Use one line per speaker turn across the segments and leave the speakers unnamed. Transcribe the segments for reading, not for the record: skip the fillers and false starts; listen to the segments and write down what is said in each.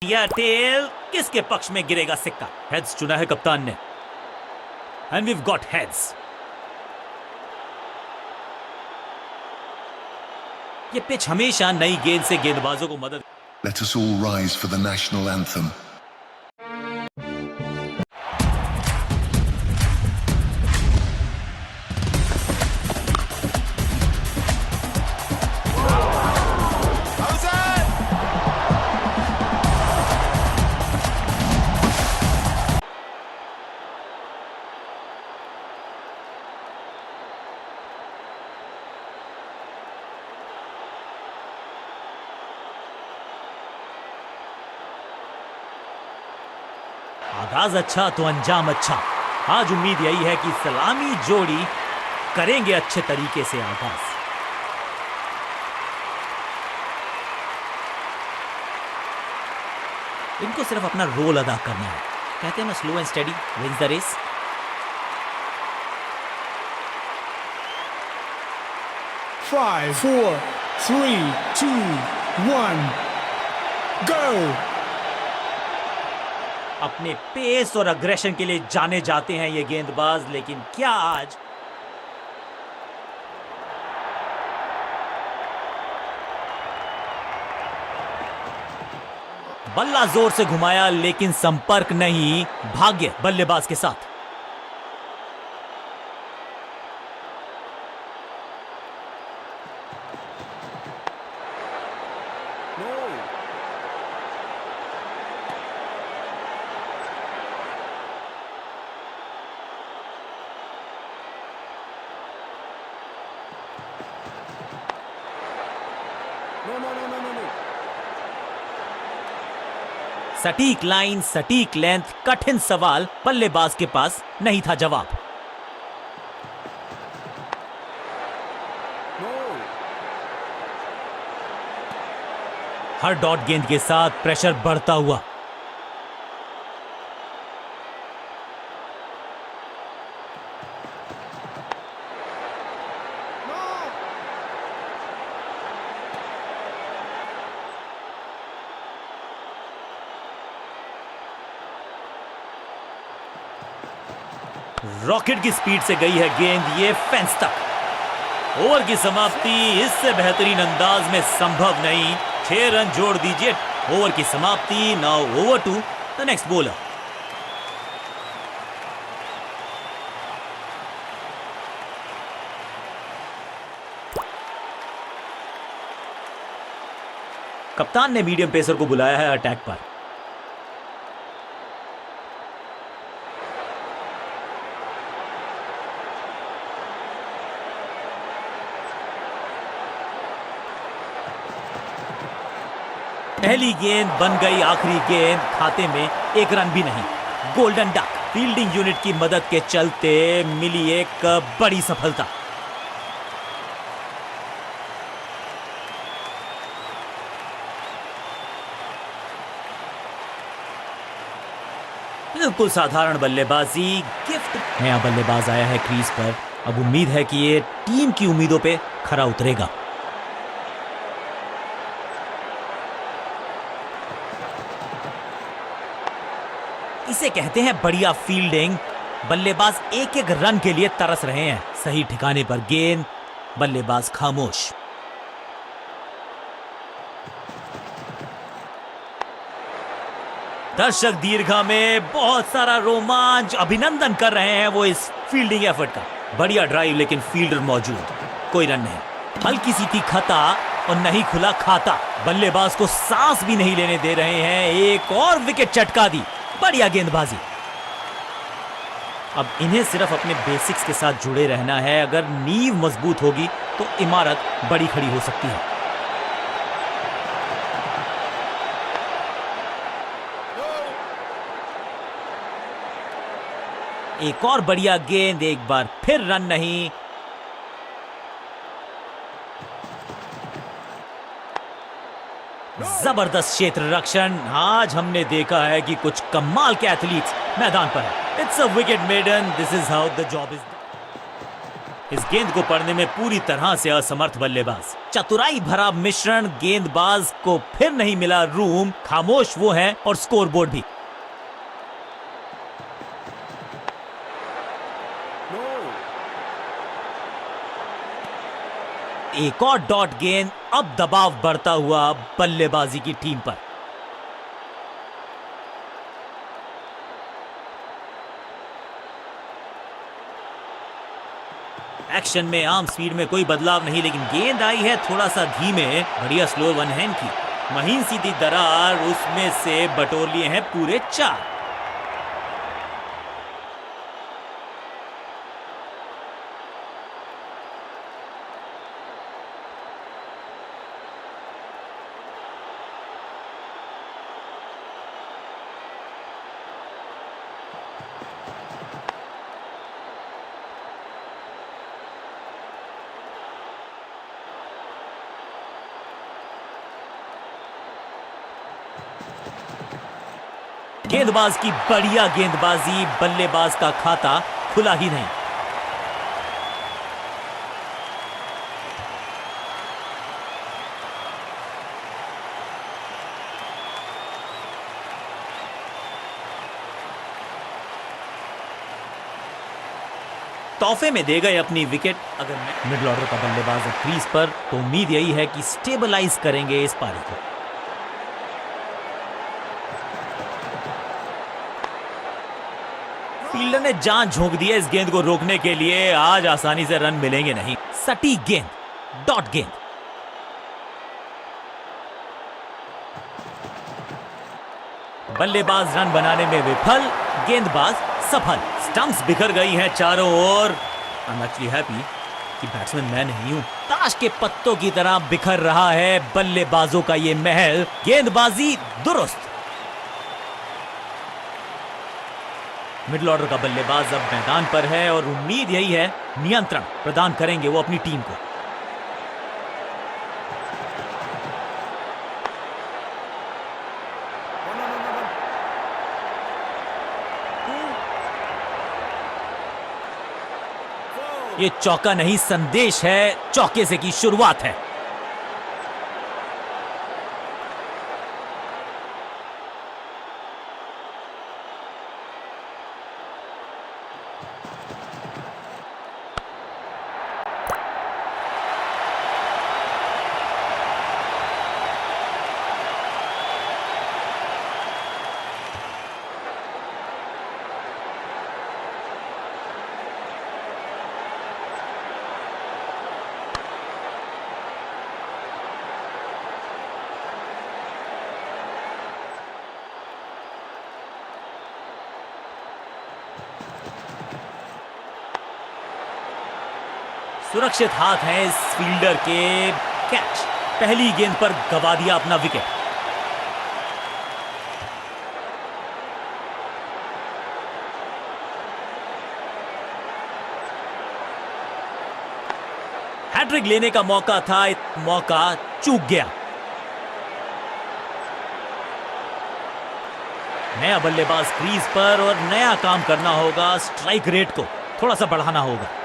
यह टेल किसके पक्ष में गिरेगा सिक्का? हेड्स चुना है कप्तान ने, एंड वीव गॉट हेड्स। ये पिच हमेशा नई गेंद से गेंदबाजों को मदद।
Let us all rise for the national anthem.
आगाज अच्छा तो अंजाम अच्छा। आज उम्मीद यही है कि सलामी जोड़ी करेंगे अच्छे तरीके से आगाज। इनको सिर्फ अपना रोल अदा करना है। कहते हैं ना, slow and steady wins the race.
Five, 4, 3, 2, 1, go!
अपने पेस और अग्रेशन के लिए जाने जाते हैं ये गेंदबाज, लेकिन क्या आज बल्ला जोर से घुमाया लेकिन संपर्क नहीं। भाग्य बल्लेबाज के साथ। सटीक लाइन, सटीक लेंथ, कठिन सवाल, बल्लेबाज के पास नहीं था जवाब। हर डॉट गेंद के साथ प्रेशर बढ़ता हुआ। रॉकेट की स्पीड से गई है गेंद ये फेंस तक। ओवर की समाप्ति इससे बेहतरीन अंदाज में संभव नहीं। 6 रन जोड़ दीजिए। ओवर की समाप्ति। Now over to the next bowler. कप्तान ने मीडियम पेसर को बुलाया है अटैक पर। पहली गेंद बन गई आखिरी गेंद। खाते में 1 रन भी नहीं। गोल्डन डक फील्डिंग यूनिट की मदद के चलते मिली एक बड़ी सफलता। बिल्कुल साधारण बल्लेबाजी। गिफ्ट। नया बल्लेबाज आया है क्रीज पर। अब उम्मीद है कि ये टीम की उम्मीदों पे खरा उतरेगा। इसे कहते हैं बढ़िया फील्डिंग। बल्लेबाज एक एक रन के लिए तरस रहे हैं। सही ठिकाने पर गेंद, बल्लेबाज खामोश। दर्शक दीर्घा में बहुत सारा रोमांच। अभिनंदन कर रहे हैं वो इस फील्डिंग एफर्ट का। बढ़िया ड्राइव लेकिन फील्डर मौजूद। कोई रन नहीं। हल्की सी थी खता और नहीं खुला खाता। बल्लेबाज को सांस भी नहीं लेने दे रहे हैं। एक और विकेट चटका दी। बढ़िया गेंदबाजी। अब इन्हें सिर्फ अपने बेसिक्स के साथ जुड़े रहना है। अगर नींव मजबूत होगी तो इमारत बड़ी खड़ी हो सकती है। एक और बढ़िया गेंद। एक बार फिर रन नहीं। जबरदस्त क्षेत्र रक्षण। आज हमने देखा है कि कुछ कमाल के एथलीट्स मैदान पर है। It's a wicket maiden. This is how the job is. इस गेंद को पढ़ने में पूरी तरह से असमर्थ बल्लेबाज। चतुराई भरा मिश्रण, गेंदबाज को फिर नहीं मिला रूम, खामोश वो है और स्कोरबोर्ड भी। एक और डॉट गेंद, अब दबाव बढ़ता हुआ बल्लेबाजी की टीम पर। एक्शन में आम स्पीड में कोई बदलाव नहीं, लेकिन गेंद आई है थोड़ा सा धीमे। बढ़िया स्लो वन हैंड की महीन सीधी दरार, उसमें से बटोर लिए हैं पूरे 4। गेंदबाज की बढ़िया गेंदबाजी, बल्लेबाज का खाता खुला ही नहीं। तोहफे में दे गए अपनी विकेट। अगर मिडिल ऑर्डर का बल्लेबाज है क्रीज पर, तो उम्मीद यही है कि स्टेबलाइज करेंगे इस पारी को। फील्डर ने जान झोंक दी है इस गेंद को रोकने के लिए। आज आसानी से रन मिलेंगे नहीं। सटीक गेंद, डॉट गेंद। बल्लेबाज रन बनाने में विफल, गेंदबाज सफल। स्टंप्स बिखर गई हैं चारों ओर। आई एम एक्चुअली हैप्पी कि बैट्समैन मैं नहीं हूं। ताश के पत्तों की तरह बिखर रहा है बल्लेबाजों का ये महल। गेंदबाजी दुरुस्त। मिडिल ऑर्डर का बल्लेबाज अब मैदान पर है और उम्मीद यही है नियंत्रण प्रदान करेंगे वो अपनी टीम को। ये चौका नहीं, संदेश है, चौके से की शुरुआत है। सुरक्षित हाथ है इस फील्डर के। कैच, पहली गेंद पर गवा दिया अपना विकेट। हैट्रिक लेने का मौका था, मौका चूक गया। नया बल्लेबाज क्रीज पर और नया काम करना होगा। स्ट्राइक रेट को थोड़ा सा बढ़ाना होगा।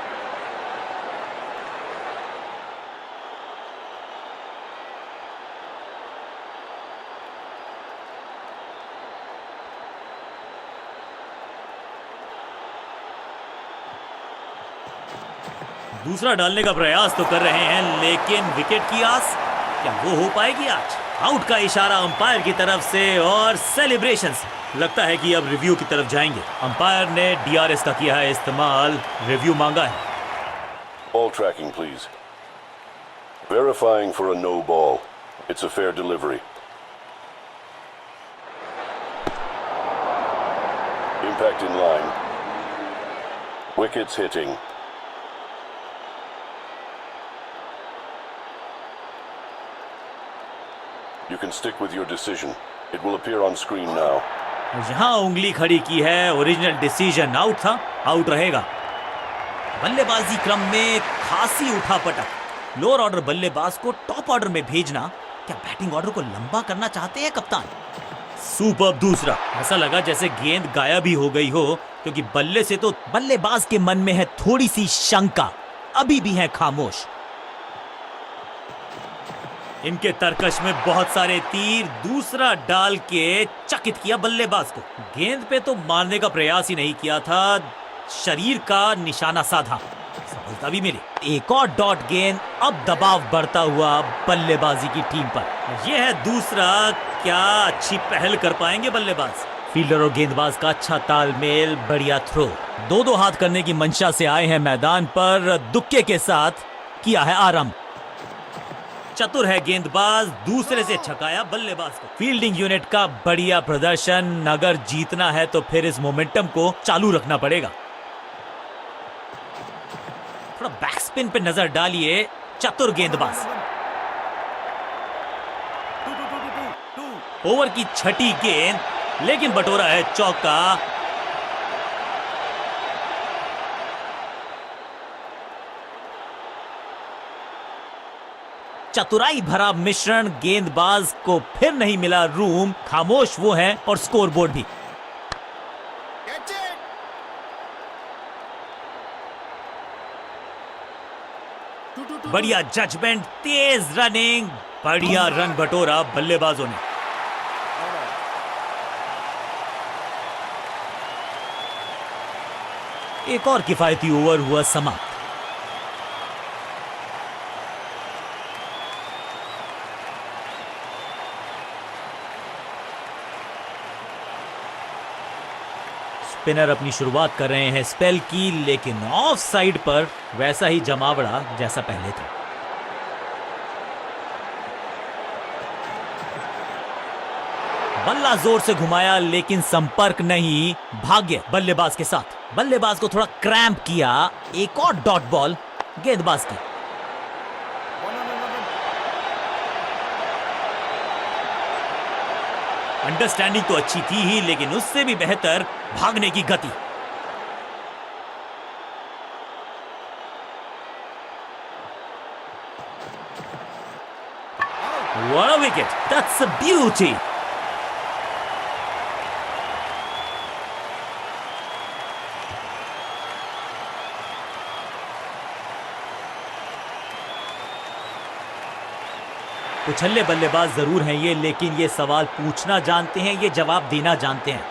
दूसरा डालने का प्रयास तो कर रहे हैं, लेकिन विकेट की आस क्या वो हो पाएगी आज? आउट का इशारा अंपायर की तरफ से और सेलिब्रेशंस। लगता है कि अब रिव्यू की तरफ जाएंगे। अंपायर ने डीआरएस का किया है इस्तेमाल, रिव्यू मांगा है।
Ball tracking, please. Verifying for a no ball. It's a fair delivery. Impact in line. Wickets hitting. You can stick with your decision. It will appear on screen now.
यहां उंगली खड़ी की है, ओरिजिनल डिसीजन आउट था, out रहेगा। बल्लेबाजी क्रम में खासी उठापटक। लोअर ऑर्डर बल्लेबाज को टॉप ऑर्डर में भेजना, क्या बैटिंग ऑर्डर को लंबा करना चाहते हैं कप्तान? सुपर दूसरा। ऐसा लगा जैसे गेंद गायब ही हो गई हो, क्योंकि बल्ले से तो बल्लेबाज के मन में है थोड़ी सी शंका। अभी भी हैं खामोश। इनके तरकश में बहुत सारे तीर, दूसरा डाल के चकित किया बल्लेबाज को। गेंद पे तो मारने का प्रयास ही नहीं किया था, शरीर का निशाना साधा, सफलता भी मिली। एक और डॉट गेंद, अब दबाव बढ़ता हुआ बल्लेबाजी की टीम पर। यह है दूसरा, क्या अच्छी पहल कर पाएंगे बल्लेबाज। फील्डर और गेंदबाज का अच्छा तालमेल, बढ़िया थ्रो। दो हाथ करने की मंशा से आए हैं मैदान पर, दुक्के के साथ किया है आरंभ। चतुर है गेंदबाज, दूसरे से छकाया बल्लेबाज को। फील्डिंग यूनिट का बढ़िया प्रदर्शन, अगर जीतना है तो फिर इस मोमेंटम को चालू रखना पड़ेगा। थोड़ा बैक स्पिन पे नजर डालिए, चतुर गेंदबाज। ओवर की छठी गेंद, लेकिन बटोरा है चौका। चतुराई भरा मिश्रण, गेंदबाज को फिर नहीं मिला रूम, खामोश वो हैं और स्कोरबोर्ड भी। बढ़िया जजमेंट, तेज रनिंग, बढ़िया रन बटोरा बल्लेबाजों ने। एक और किफायती ओवर हुआ समाप्त। स्पिनर अपनी शुरुआत कर रहे हैं स्पेल की, लेकिन ऑफ साइड पर वैसा ही जमावड़ा जैसा पहले था। बल्ला जोर से घुमाया, लेकिन संपर्क नहीं, भाग्य बल्लेबाज के साथ। बल्लेबाज को थोड़ा क्रैम्प किया, एक और डॉट बॉल गेंदबाज की। अंडरस्टैंडिंग तो अच्छी थी ही, लेकिन उससे भी बेहतर भागने की गति। What a wicket! That's a beauty! उछल्ले बल्लेबाज जरूर हैं ये, लेकिन ये सवाल पूछना जानते हैं, ये जवाब देना जानते हैं।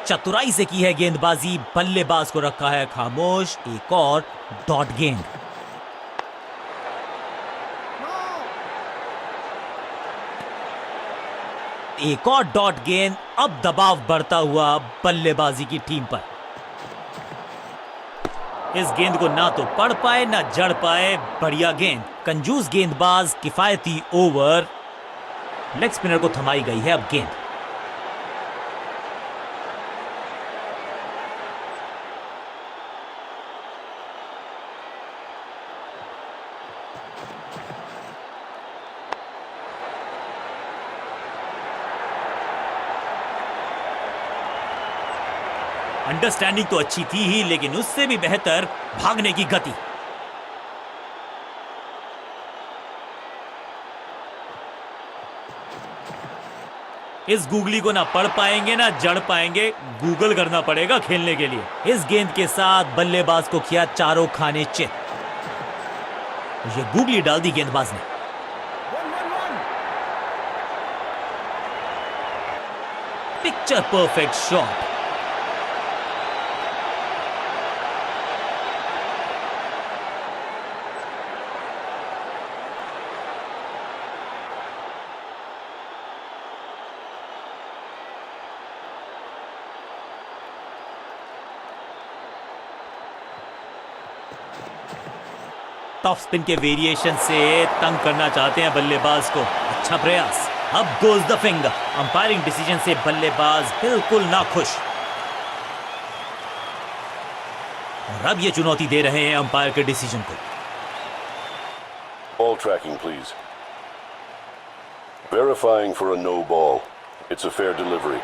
चतुराई से की है गेंदबाजी, बल्लेबाज को रखा है खामोश। एक और डॉट गेंद। एक और डॉट गेंद, अब दबाव बढ़ता हुआ बल्लेबाजी की टीम पर। इस गेंद को ना तो पढ़ पाए ना जड़ पाए, बढ़िया गेंद, कंजूस गेंदबाज, किफायती ओवर। लेग स्पिनर को थमाई गई है अब गेंद। अंडरस्टैंडिंग तो अच्छी थी ही, लेकिन उससे भी बेहतर भागने की गति। इस गूगली को ना पढ़ पाएंगे ना जड़ पाएंगे, गूगल करना पड़ेगा खेलने के लिए। इस गेंद के साथ बल्लेबाज को किया चारों खाने चित। ये गूगली डाल दी गेंदबाज ने। Picture perfect shot. Top spin के वेरिएशन से तंग करना चाहते हैं बल्लेबाज को। अच्छा प्रयास। अब goes the finger. Umpiring decision से बल्लेबाज बिल्कुल ना खुश, और अब ये चुनौती दे रहे हैं अंपायर के डिसीजन को।
Ball tracking, please. Verifying for a no ball. It's a fair delivery.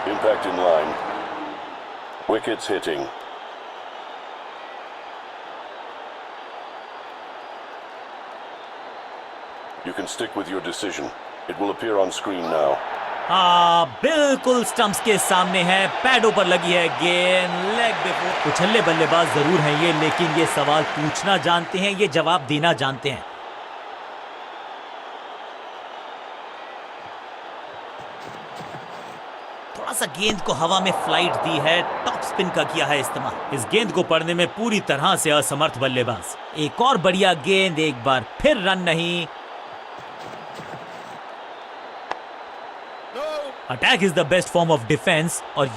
Impact in line. Wickets hitting. You can stick with your decision. It will appear on screen now.
बिल्कुल stumps के सामने है, पैडों पर लगी है गेंद, leg before. उछल्ले बल्लेबाज जरूर हैं ये, लेकिन ये सवाल पूछना जानते हैं, ये जवाब देना जानते हैं। थोड़ा सा गेंद को हवा में फ्लाइट दी है, टॉप स्पिन का किया है इस्तेमाल। इस गेंद को पढ़ने में पूरी तरह से असमर्थ बल्लेबाज। एक और बढ़िया गेंद, एक बार फिर रन नहीं। Attack is the best form of defence और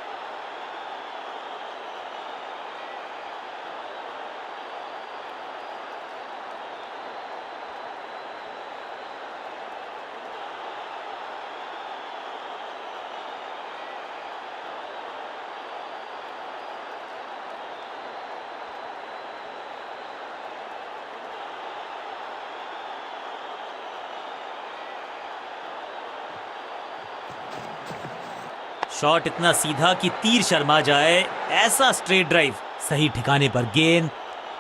शॉट इतना सीधा कि तीर शर्मा जाए, ऐसा स्ट्रेट ड्राइव। सही ठिकाने पर गेंद,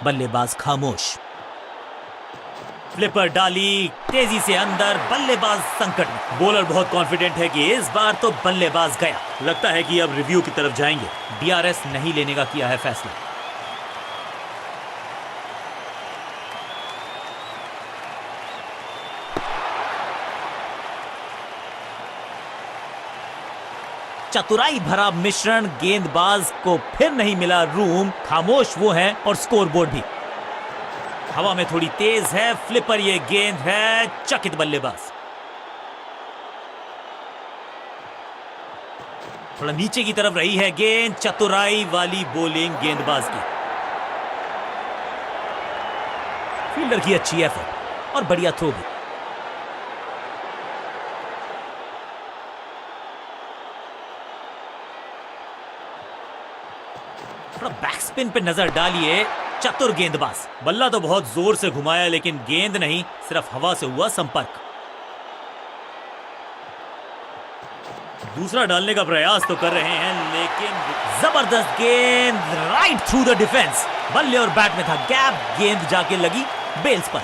बल्लेबाज खामोश। फ्लिपर डाली, तेजी से अंदर, बल्लेबाज संकट में। बॉलर बहुत कॉन्फिडेंट है कि इस बार तो बल्लेबाज गया। लगता है कि अब रिव्यू की तरफ जाएंगे। डीआरएस नहीं लेने का किया है फैसला। चतुराई भरा मिश्रण, गेंदबाज को फिर नहीं मिला रूम। खामोश वो है और स्कोरबोर्ड भी। हवा में थोड़ी तेज है फ्लिपर, ये गेंद है, चकित बल्लेबाज। थोड़ा नीचे की तरफ रही है गेंद, चतुराई वाली बॉलिंग गेंदबाज की। फील्डर की अच्छी एफर्ट और बढ़िया थ्रो भी। थोड़ा बैक स्पिन पे नजर डालिए, चतुर गेंदबाज। बल्ला तो बहुत जोर से घुमाया, लेकिन गेंद नहीं, सिर्फ हवा से हुआ संपर्क। दूसरा डालने का प्रयास तो कर रहे हैं, लेकिन जबरदस्त गेंद, राइट थ्रू द डिफेंस। बल्ले और बैट में था गैप, गेंद जाके लगी बेल्स पर।